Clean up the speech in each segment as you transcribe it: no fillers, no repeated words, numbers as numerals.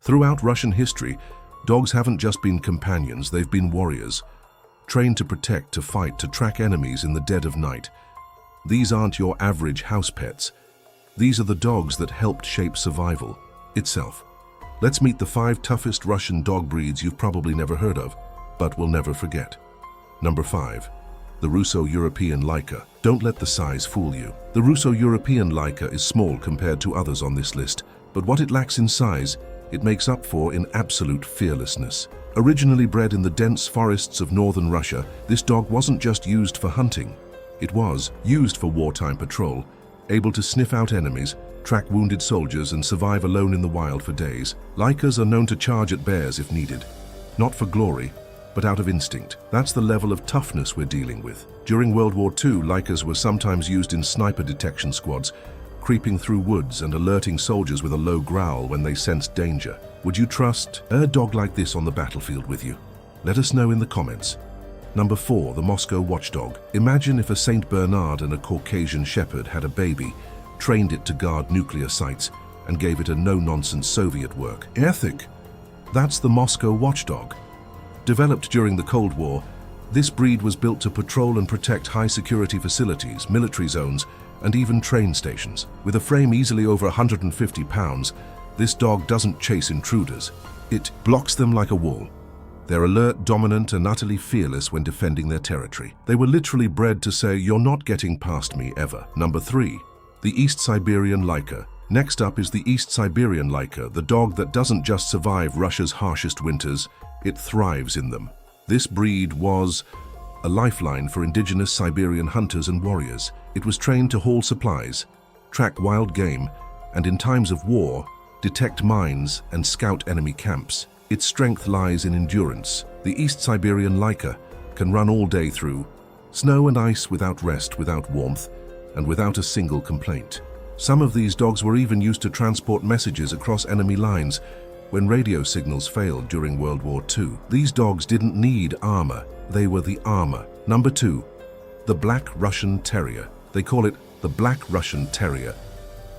Throughout Russian history, dogs haven't just been companions, they've been warriors. Trained to protect, to fight, to track enemies in the dead of night. These aren't your average house pets. These are the dogs that helped shape survival itself. Let's meet the 5 toughest Russian dog breeds you've probably never heard of, but will never forget. Number 5. The Russo-European Laika. Don't let the size fool you. The Russo-European Laika is small compared to others on this list, but what it lacks in size, it makes up for in absolute fearlessness. Originally bred in the dense forests of northern Russia, this dog wasn't just used for hunting. It was used for wartime patrol, able to sniff out enemies, track wounded soldiers, and survive alone in the wild for days. Laikas are known to charge at bears if needed, not for glory, but out of instinct. That's the level of toughness we're dealing with. During World War II, Laikas were sometimes used in sniper detection squads, creeping through woods and alerting soldiers with a low growl when they sensed danger. Would you trust a dog like this on the battlefield with you? Let us know in the comments. Number 4, the Moscow Watchdog. Imagine if a Saint Bernard and a Caucasian Shepherd had a baby, trained it to guard nuclear sites, and gave it a no-nonsense Soviet work ethic. That's the Moscow Watchdog. Developed during the Cold War, this breed was built to patrol and protect high-security facilities, military zones, and even train stations. With a frame easily over 150 pounds, this dog doesn't chase intruders. It blocks them like a wall. They're alert, dominant, and utterly fearless when defending their territory. They were literally bred to say, "You're not getting past me, ever." Number 3. The East Siberian Laika. Next up is the East Siberian Laika, the dog that doesn't just survive Russia's harshest winters, it thrives in them. This breed was a lifeline for indigenous Siberian hunters and warriors. It was trained to haul supplies, track wild game, and in times of war, detect mines and scout enemy camps. Its strength lies in endurance. The East Siberian Laika can run all day through snow and ice without rest, without warmth, and without a single complaint. Some of these dogs were even used to transport messages across enemy lines when radio signals failed during World War II. These dogs didn't need armor, they were the armor. Number 2, the Black Russian Terrier. They call it the Black Russian Terrier,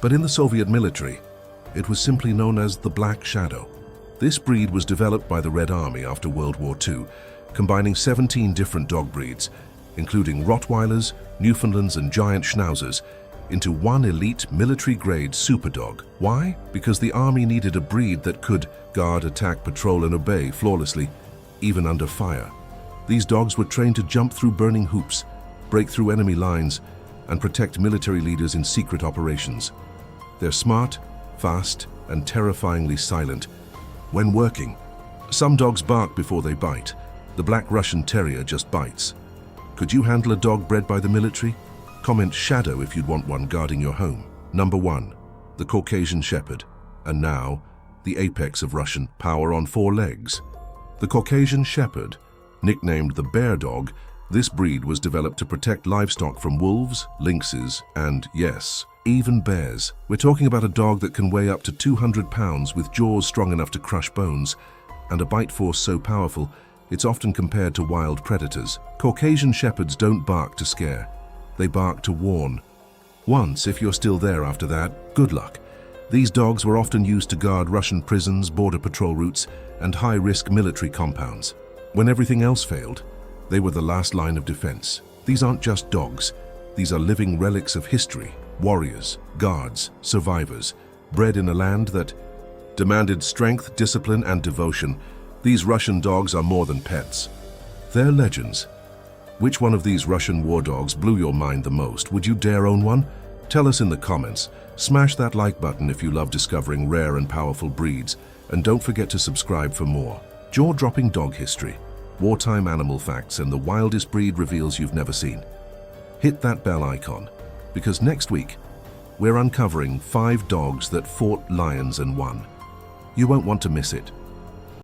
but in the Soviet military, it was simply known as the Black Shadow. This breed was developed by the Red Army after World War II, combining 17 different dog breeds, including Rottweilers, Newfoundlands, and giant Schnauzers, into one elite military-grade superdog. Why? Because the army needed a breed that could guard, attack, patrol, and obey flawlessly, even under fire. These dogs were trained to jump through burning hoops, break through enemy lines, and protect military leaders in secret operations. They're smart, fast, and terrifyingly silent when working. Some dogs bark before they bite. The Black Russian Terrier just bites. Could you handle a dog bred by the military? Comment shadow if you'd want one guarding your home. Number 1, the Caucasian Shepherd, and now the apex of Russian power on 4 legs. The Caucasian Shepherd, nicknamed the bear dog, this breed was developed to protect livestock from wolves, lynxes, and, yes, even bears. We're talking about a dog that can weigh up to 200 pounds with jaws strong enough to crush bones, and a bite force so powerful it's often compared to wild predators. Caucasian Shepherds don't bark to scare. They bark to warn. Once, if you're still there after that, good luck. These dogs were often used to guard Russian prisons, border patrol routes, and high-risk military compounds. When everything else failed, they were the last line of defense. These aren't just dogs. These are living relics of history, warriors, guards, survivors, bred in a land that demanded strength, discipline, and devotion. These Russian dogs are more than pets. They're legends. Which one of these Russian war dogs blew your mind the most? Would you dare own one? Tell us in the comments. Smash that like button if you love discovering rare and powerful breeds, and don't forget to subscribe for more jaw-dropping dog history, wartime animal facts, and the wildest breed reveals you've never seen. Hit that bell icon, because next week, we're uncovering 5 dogs that fought lions and won. You won't want to miss it.